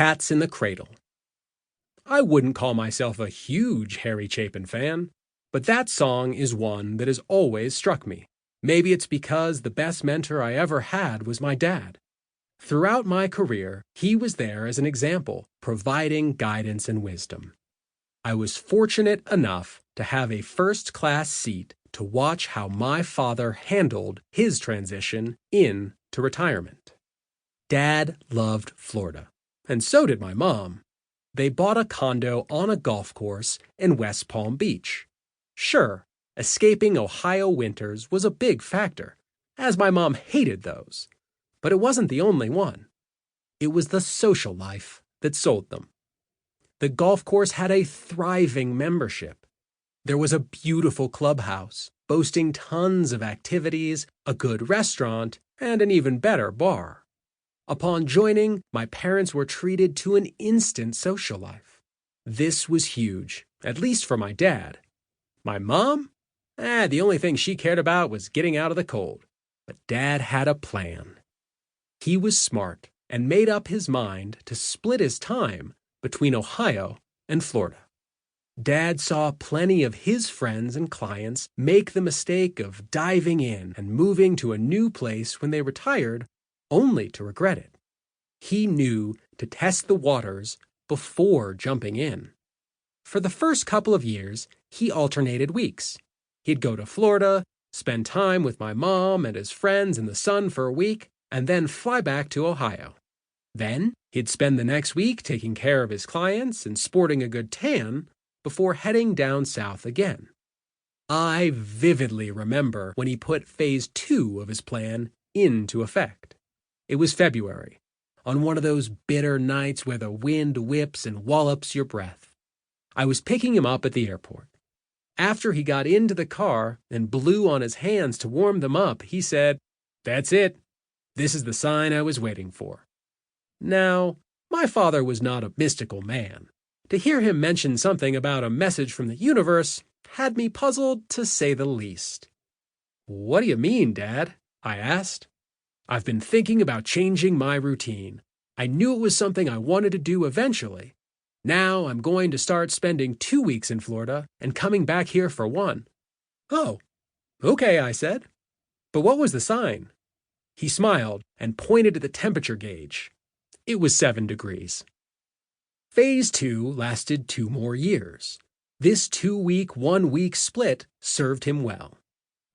Cats in the Cradle. I wouldn't call myself a huge Harry Chapin fan, but that song is one that has always struck me. Maybe it's because the best mentor I ever had was my dad. Throughout my career, he was there as an example, providing guidance and wisdom. I was fortunate enough to have a first-class seat to watch how my father handled his transition into retirement. Dad loved Florida, and so did my mom. They bought a condo on a golf course in West Palm Beach. Sure, escaping Ohio winters was a big factor, as my mom hated those. But it wasn't the only one. It was the social life that sold them. The golf course had a thriving membership. There was a beautiful clubhouse, boasting tons of activities, a good restaurant, and an even better bar. Upon joining, my parents were treated to an instant social life. This was huge, at least for my dad. My mom? The only thing she cared about was getting out of the cold. But Dad had a plan. He was smart and made up his mind to split his time between Ohio and Florida. Dad saw plenty of his friends and clients make the mistake of diving in and moving to a new place when they retired, only to regret it. He knew to test the waters before jumping in. For the first couple of years, he alternated weeks. He'd go to Florida, spend time with my mom and his friends in the sun for a week, and then fly back to Ohio. Then, he'd spend the next week taking care of his clients and sporting a good tan before heading down south again. I vividly remember when he put phase 2 of his plan into effect. It was February, on one of those bitter nights where the wind whips and wallops your breath. I was picking him up at the airport. After he got into the car and blew on his hands to warm them up, he said, "That's it. This is the sign I was waiting for." Now, my father was not a mystical man. To hear him mention something about a message from the universe had me puzzled, to say the least. "What do you mean, Dad?" I asked. "I've been thinking about changing my routine. I knew it was something I wanted to do eventually. Now I'm going to start spending 2 weeks in Florida and coming back here for 1. "Oh, okay," I said. "But what was the sign?" He smiled and pointed at the temperature gauge. It was 7 degrees. Phase 2 lasted 2 more years. This 2-week, 1-week split served him well.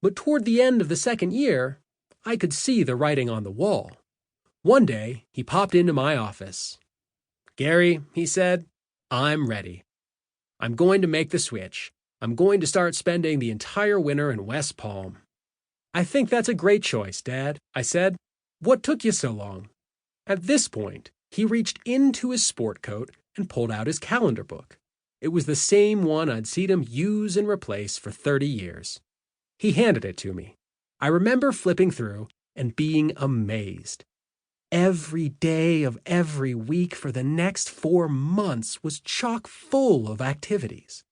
But toward the end of the second year, I could see the writing on the wall. One day, he popped into my office. "Gary," he said, "I'm ready. I'm going to make the switch. I'm going to start spending the entire winter in West Palm." "I think that's a great choice, Dad," I said. "What took you so long?" At this point, he reached into his sport coat and pulled out his calendar book. It was the same one I'd seen him use and replace for 30 years. He handed it to me. I remember flipping through and being amazed. Every day of every week for the next 4 months was chock full of activities.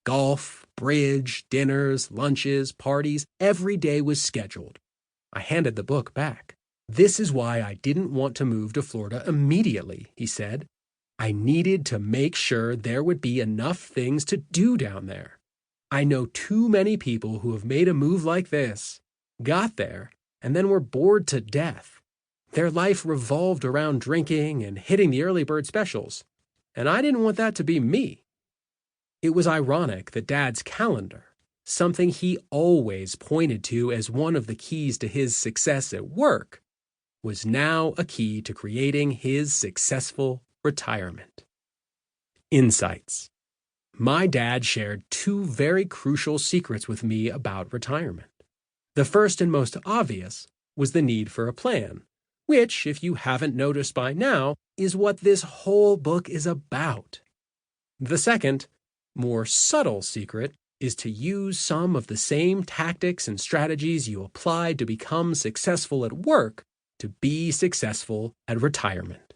Golf, bridge, dinners, lunches, parties, every day was scheduled. I handed the book back. "This is why I didn't want to move to Florida immediately," he said. "I needed to make sure there would be enough things to do down there. I know too many people who have made a move like this, got there, and then were bored to death. Their life revolved around drinking and hitting the early bird specials, and I didn't want that to be me." It was ironic that Dad's calendar, something he always pointed to as one of the keys to his success at work, was now a key to creating his successful retirement. Insights. My dad shared 2 very crucial secrets with me about retirement. The first and most obvious was the need for a plan, which, if you haven't noticed by now, is what this whole book is about. The second, more subtle secret is to use some of the same tactics and strategies you applied to become successful at work to be successful at retirement.